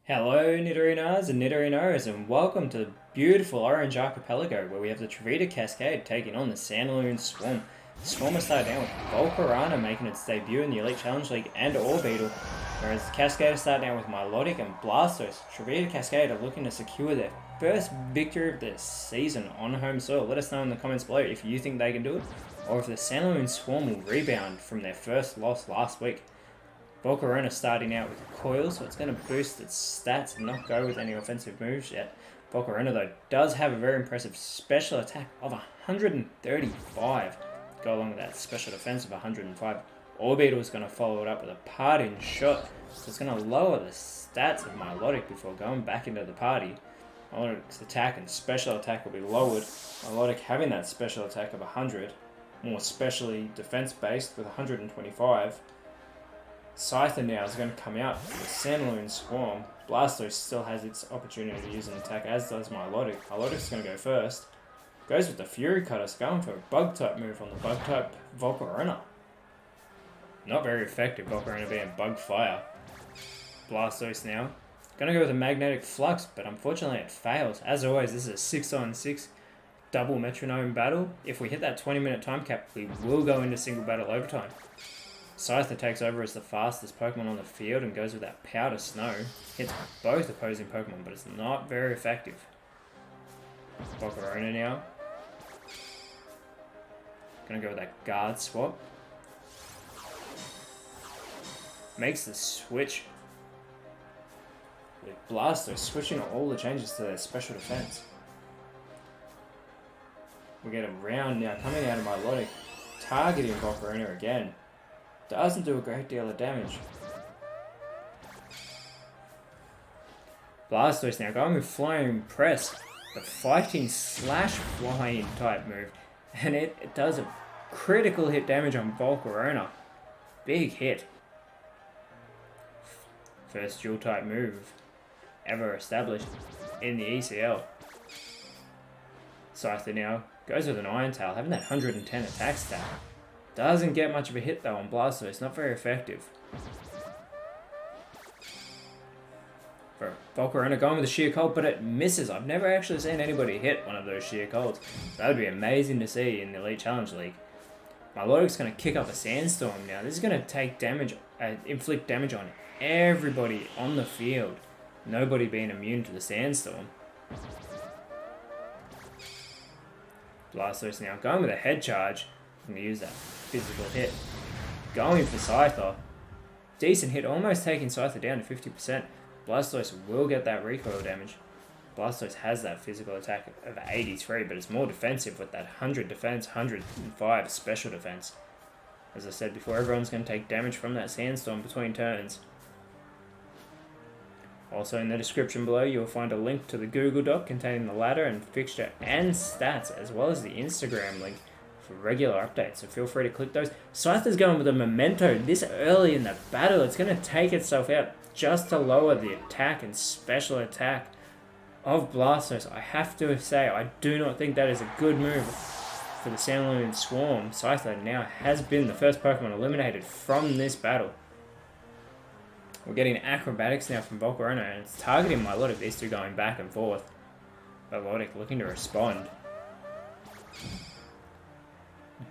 Hello Nidorinas and Nidorinos, and welcome to the beautiful Orange Archipelago where we have the Trovita Cascade taking on the Santalune Swarm. The Swarm is starting out with Volcarona making its debut in the Elite Challenge League and Orbeetle, whereas the Cascade is starting out with Milotic and Blastos. Trovita Cascade are looking to secure their first victory of the season on home soil. Let us know in the comments below if you think they can do it, or if the Santalune Swarm will rebound from their first loss last week. Volcarona starting out with Coil, so it's going to boost its stats and not go with any offensive moves yet. Volcarona, though, does have a very impressive special attack of 135 to go along with that special defense of 105. Orbeetle is going to follow it up with a parting shot, so it's going to lower the stats of Milotic before going back into the party. Milotic's attack and special attack will be lowered. Milotic having that special attack of 100, more specially defense based with 125. Scyther now is going to come out for the Santalune Swarm. Blastos still has its opportunity to use an attack, as does Milotic. Milotic's going to go first. Goes with the Fury Cutter, going for a Bug type move on the Bug type Volcarona. Not very effective, Volcarona being Bug Fire. Blastos now. Going to go with a Magnetic Flux, but unfortunately it fails. As always, this is a 6-on-6 double Metronome battle. If we hit that 20-minute time cap, we will go into single battle overtime. Scyther takes over as the fastest Pokemon on the field and goes with that Powder Snow. Hits both opposing Pokemon, but it's not very effective. Volcarona now. Gonna go with that Guard swap. Makes the switch with Blastos, switching all the changes to their special defense. We get a round now coming out of Milotic, targeting Volcarona again. Doesn't do a great deal of damage. Blastos now going with Flying Press, the fighting slash flying type move, and it does a critical hit damage on Volcarona. Big hit. First dual type move ever established in the ECL. Scyther now goes with an Iron Tail, having that 110 attack stat. Doesn't get much of a hit though on Blastos, not very effective. For Volcarona going with the Sheer Cold, but it misses. I've never actually seen anybody hit one of those Sheer Colds. That would be amazing to see in the Elite Challenge League. Milotic's going to kick off a Sandstorm now. This is going to take damage, inflict damage on everybody on the field. Nobody being immune to the Sandstorm. Blastos now going with a Head Charge. I'm going to use that physical hit. Going for Scyther. Decent hit, almost taking Scyther down to 50%. Blastos will get that recoil damage. Blastos has that physical attack of 83, but it's more defensive with that 100 defense, 105 special defense. As I said before, everyone's going to take damage from that Sandstorm between turns. Also in the description below, you'll find a link to the Google Doc containing the ladder and fixture and stats, as well as the Instagram link for regular updates, so feel free to click those. Scyther's going with a Memento this early in the battle. It's going to take itself out just to lower the attack and special attack of Blastos. I have to say, I do not think that is a good move for the Santalune Swarm. Scyther now has been the first Pokemon eliminated from this battle. We're getting acrobatics now from Volcarona, and it's targeting Milotic, these two going back and forth. Milotic looking to respond.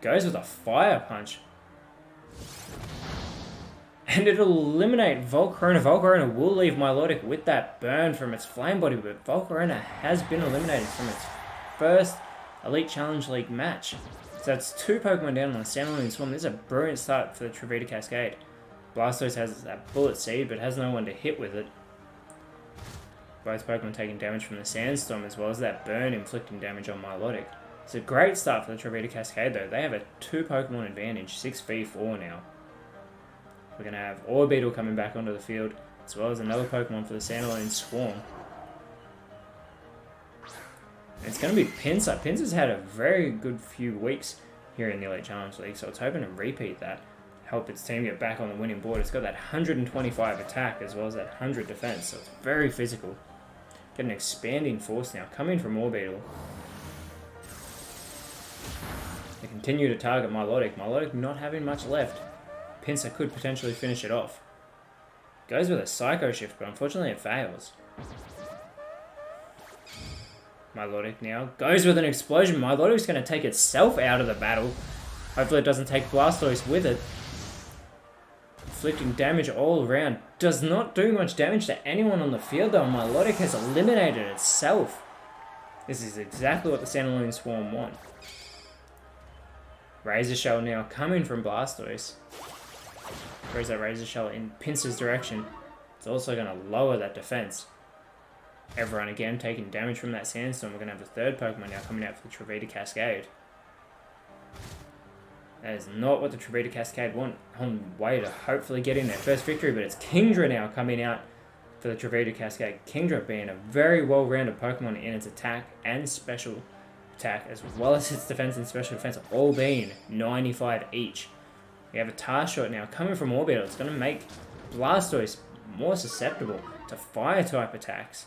Goes with a Fire Punch. And it'll eliminate Volcarona. Volcarona will leave Milotic with that burn from its Flame Body, but Volcarona has been eliminated from its first Elite Challenge League match. So that's two Pokemon down on the Santalune Swarm. This is a brilliant start for the Trovita Cascade. Blastos has that Bullet Seed, but has no one to hit with it. Both Pokemon taking damage from the Sandstorm, as well as that burn inflicting damage on Milotic. It's a great start for the Trovita Cascade though. They have a 2 Pokemon advantage, 6v4 now. We're going to have Orbeetle coming back onto the field, as well as another Pokemon for the Santalune Swarm. And it's going to be Pinsir. Pinsir's had a very good few weeks here in the Elite Challenge League, so it's hoping to repeat that, help its team get back on the winning board. It's got that 125 attack as well as that 100 defense, so it's very physical. Get an expanding force now coming from Orbeetle. They continue to target Milotic. Milotic not having much left. Pinsir could potentially finish it off. Goes with a Psycho Shift, but unfortunately it fails. Milotic now goes with an Explosion. Milotic's going to take itself out of the battle. Hopefully it doesn't take Blastoise with it. Inflicting damage all around. Does not do much damage to anyone on the field though. Milotic has eliminated itself. This is exactly what the Santalune Swarm want. Razor Shell now coming from Blastoise. Throws that Razor Shell in Pinsir's direction. It's also going to lower that defense. Everyone again taking damage from that Sandstorm. We're going to have a third Pokemon now coming out for the Trovita Cascade. That is not what the Trovita Cascade want. On the way to hopefully getting their first victory, but it's Kingdra now coming out for the Trovita Cascade. Kingdra being a very well-rounded Pokemon in its attack and special attack, as well as its defense and special defense, all being 95 each. We have a Tarshot now coming from Orbeetle. It's going to make Blastoise more susceptible to Fire-type attacks,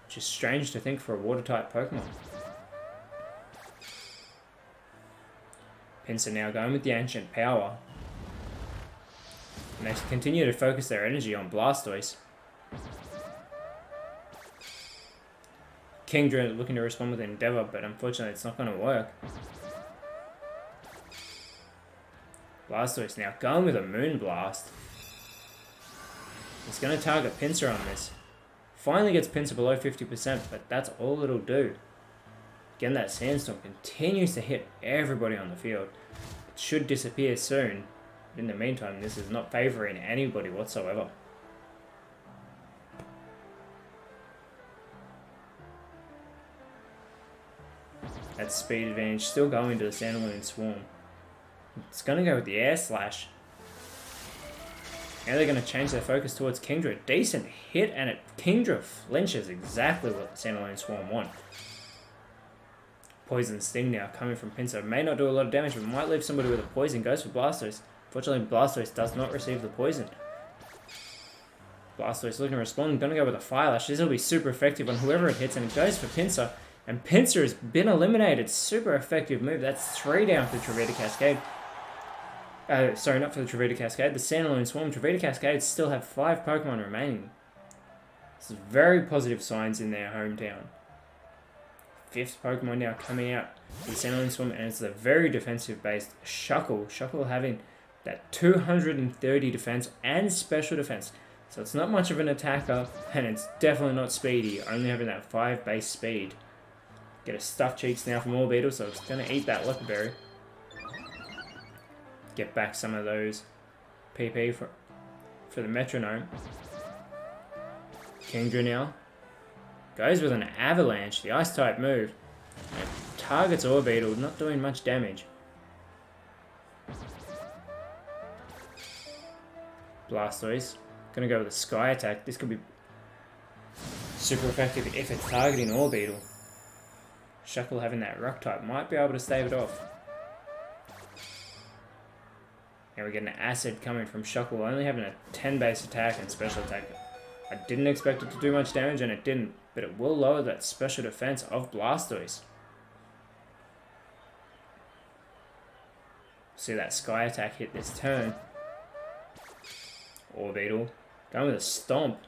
which is strange to think for a Water-type Pokemon. Pinsir now going with the Ancient Power. And they continue to focus their energy on Blastoise. Kingdra looking to respond with Endeavor, but unfortunately it's not going to work. Blastoise now going with a Moonblast. It's going to target Pinsir on this. Finally gets Pinsir below 50%, but that's all it'll do. Again, that Sandstorm continues to hit everybody on the field. It should disappear soon. In the meantime, this is not favouring anybody whatsoever. That speed advantage still going to the Santalune Swarm. It's going to go with the Air Slash. Now they're going to change their focus towards Kingdra. Decent hit, and Kingdra flinches exactly what the Santalune Swarm want. Poison Sting now coming from Pinsir. May not do a lot of damage, but might leave somebody with a poison. Goes for Blastoise. Fortunately, Blastoise does not receive the poison. Blastoise looking to respond. Going to go with a Fire Lash. This will be super effective on whoever it hits, and it goes for Pinsir. And Pinsir has been eliminated. Super effective move. That's 3 down for the Trovita Cascade. Sorry, not for the Trovita Cascade. The Santalune Swarm. Trovita Cascade still have 5 Pokemon remaining. This is very positive signs in their hometown. 5th Pokemon now coming out for the Santalune Swarm, and it's a very defensive-based Shuckle. Shuckle having that 230 defense and special defense. So it's not much of an attacker, and it's definitely not speedy, only having that 5 base speed. Get a Stuffed Cheeks now from Orbeetle, so it's going to eat that Leopard Berry. Get back some of those PP for the Metronome. Kingdra now goes with an Avalanche, the Ice-type move. And targets Orbeetle, not doing much damage. Blastoise, gonna go with a Sky Attack. This could be super effective if it's targeting Orbeetle. Shuckle having that Rock-type might be able to stave it off. Now we get an Acid coming from Shuckle, only having a 10 base attack and special attack. I didn't expect it to do much damage, and it didn't, but it will lower that special defense of Blastoise. See that Sky Attack hit this turn. Orbeetle going with a Stomp.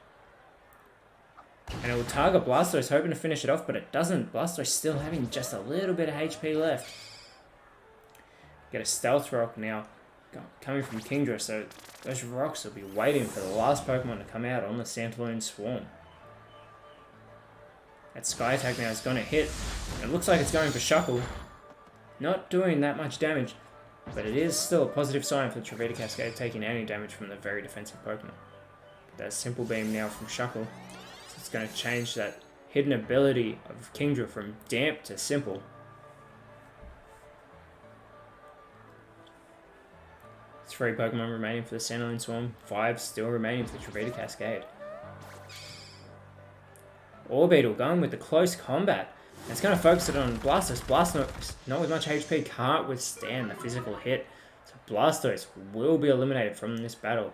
And it will target Blastoise, hoping to finish it off, but it doesn't. Blastoise still having just a little bit of HP left. Get a Stealth Rock now coming from Kingdra, so those rocks will be waiting for the last Pokemon to come out on the Santalune Swarm. That Sky Attack now is going to hit. It looks like it's going for Shuckle. Not doing that much damage, but it is still a positive sign for the Trovita Cascade taking any damage from the very defensive Pokemon. That Simple Beam now from Shuckle. So it's going to change that hidden ability of Kingdra from Damp to Simple. 3 Pokemon remaining for the Santalune Swarm, 5 still remaining for the Trovita Cascade. Orbeetle going with the close combat. It's going to focus it on Blastoise. Blastoise, not with much HP, can't withstand the physical hit. So Blastoise will be eliminated from this battle.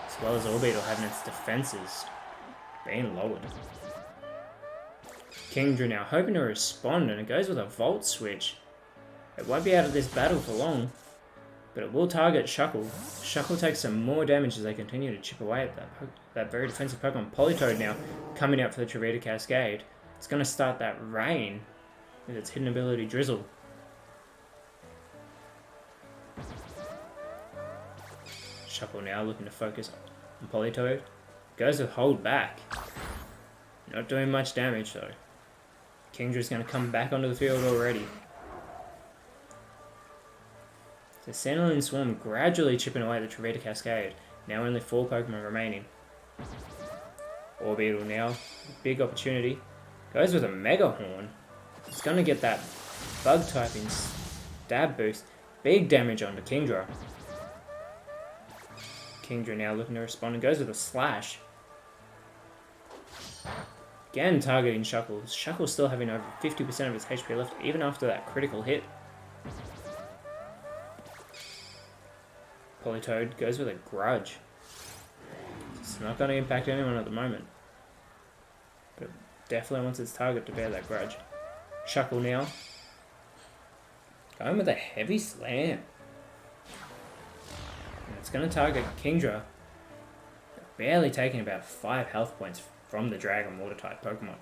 As well as Orbeetle having its defenses being lowered. Kingdra now hoping to respond, and it goes with a Volt Switch. It won't be out of this battle for long. but it will target Shuckle. Shuckle takes some more damage as they continue to chip away at that very defensive Pokemon. Politoed now coming out for the Trovita Cascade. It's going to start that rain with its hidden ability Drizzle. Shuckle now looking to focus on Politoed. Goes with Hold Back. Not doing much damage though. Kingdra's going to come back onto the field already. The Santalune Swarm gradually chipping away at the Trovita Cascade. Now only 4 Pokemon remaining. Orbeetle now, big opportunity. Goes with a Mega Horn. It's going to get that Bug typing stab boost. Big damage onto Kingdra. Kingdra now looking to respond and goes with a Slash. Again targeting Shuckle. Shuckle still having over 50% of its HP left even after that critical hit. Politoed goes with a Grudge. It's not going to impact anyone at the moment. But it definitely wants its target to bear that Grudge. Shuckle now. Going with a Heavy Slam. And it's going to target Kingdra. Barely taking about 5 health points from the Dragon Water type Pokemon.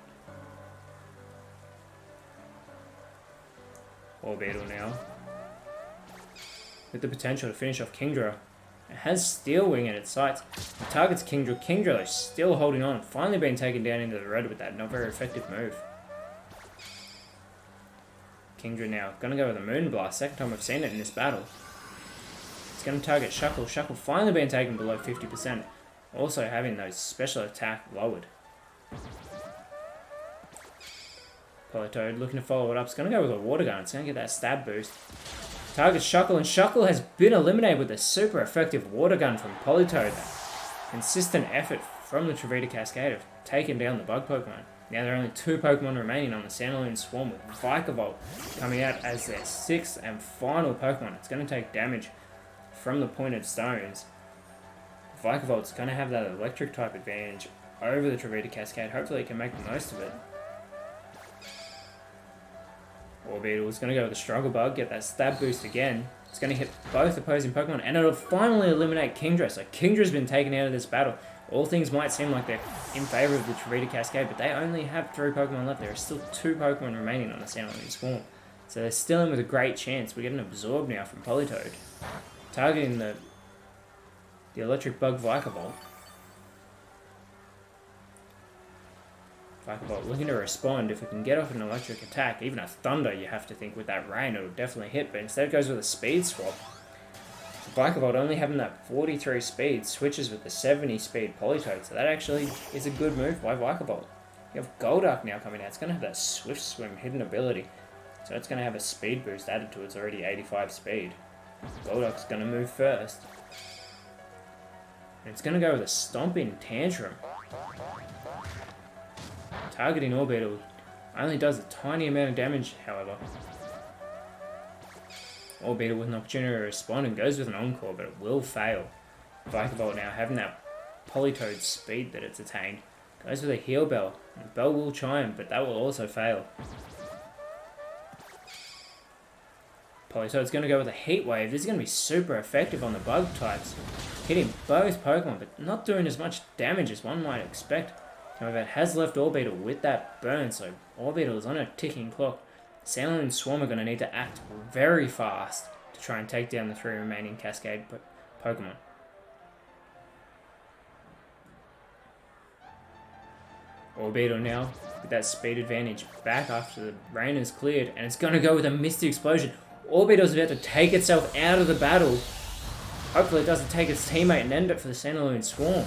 Orbeetle now. With the potential to finish off Kingdra. It has Steel Wing in its sights. It targets Kingdra. Kingdra is still holding on. Finally being taken down into the red with that not very effective move. Kingdra now. Gonna go with a Moonblast. Second time I've seen it in this battle. It's gonna target Shuckle. Shuckle finally being taken below 50%. Also having those special attack lowered. Politoed looking to follow it up. It's going to go with a Water Gun. It's going to get that stab boost. Targets Shuckle, and Shuckle has been eliminated with a super effective Water Gun from Politoed. Consistent effort from the Trovita Cascade of taking down the bug Pokemon. Now there are only 2 Pokemon remaining on the Santalune Swarm with Vikavolt coming out as their 6th and final Pokemon. It's going to take damage from the pointed stones. Vikavolt's going to have that electric type advantage over the Trovita Cascade. Hopefully it can make the most of it. Orbeetle is going to go with the Struggle Bug, get that stab boost again. It's going to hit both opposing Pokemon, and it'll finally eliminate Kingdra. So Kingdra's been taken out of this battle. All things might seem like they're in favour of the Trovita Cascade, but they only have 3 Pokemon left. There are still 2 Pokemon remaining on the Santalune Swarm. So they're still in with a great chance. We're getting absorbed now from Politoed. Targeting the Electric Bug Vikavolt. Vikavolt looking to respond. If it can get off an electric attack, even a Thunder, you have to think with that rain, it'll definitely hit, but instead it goes with a Speed Swap. Vikavolt only having that 43 speed switches with the 70 speed Politoed, so that actually is a good move by Vikavolt. You have Golduck now coming out. It's going to have that Swift Swim hidden ability, so it's going to have a speed boost added to its already 85 speed. Golduck's going to move first. And it's going to go with a Stomping Tantrum. Targeting Orbeetle only does a tiny amount of damage, however. Orbeetle with an opportunity to respond and goes with an Encore, but it will fail. Vikavolt now having that Politoed speed that it's attained. Goes with a Heal Bell. The bell will chime, but that will also fail. Politoed's going to go with a Heat Wave. This is going to be super effective on the bug types. Hitting both Pokemon, but not doing as much damage as one might expect. However, it has left Orbeetle with that burn, so Orbeetle is on a ticking clock. Santalune Swarm are going to need to act very fast to try and take down the 3 remaining Cascade Pokemon. Orbeetle now with that speed advantage back after the rain is cleared, and it's going to go with a Misty Explosion. Orbeetle's about to take itself out of the battle. Hopefully it doesn't take its teammate and end it for the Santalune Swarm.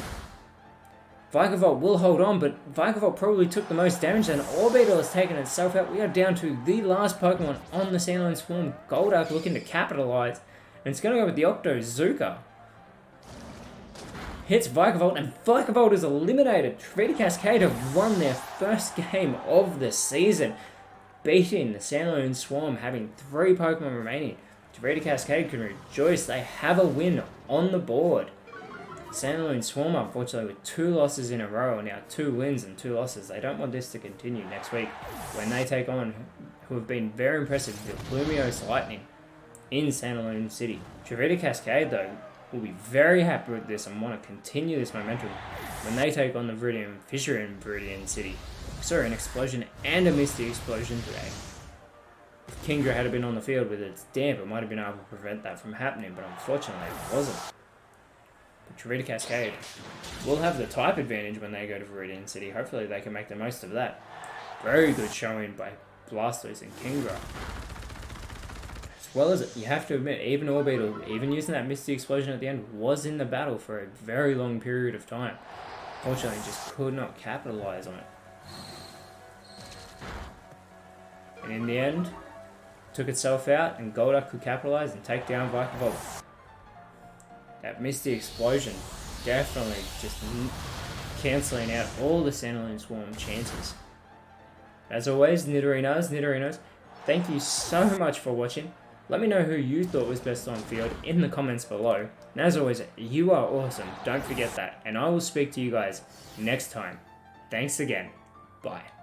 Vikavolt will hold on, but Vikavolt probably took the most damage, and Orbeetle has taken itself out. We are down to the last Pokemon on the Santalune Swarm. Golduck looking to capitalize, and it's going to go with the Octozooka. Hits Vikavolt, and Vikavolt is eliminated. Trovita Cascade have won their first game of the season, beating the Santalune Swarm, having 3 Pokemon remaining. Trovita Cascade can rejoice. They have a win on the board. Santalune Swarm, unfortunately, with 2 losses in a row, now 2 wins and 2 losses. They don't want this to continue next week when they take on who have been very impressive, the Lumiose Lightning. in Santalune City. Trovita Cascade, though, will be very happy with this and want to continue this momentum when they take on the Viridian Fissure in Viridian City. We saw an explosion and a Misty explosion today. If Kingdra had been on the field with its damp, it might have been able to prevent that from happening, but unfortunately it wasn't. But Trovita Cascade will have the type advantage when they go to Viridian City. Hopefully they can make the most of that. Very good showing by Blastoise and Kingdra. As well as, you have to admit, even Orbeetle, even using that Misty Explosion at the end, was in the battle for a very long period of time. Fortunately, just could not capitalize on it. And in the end, took itself out, and Golduck could capitalize and take down Vikavolt. That Misty Explosion definitely just cancelling out all the Santalune Swarm chances. As always, Nidorinos, thank you so much for watching. Let me know who you thought was best on field in the comments below. And as always, you are awesome. Don't forget that. And I will speak to you guys next time. Thanks again. Bye.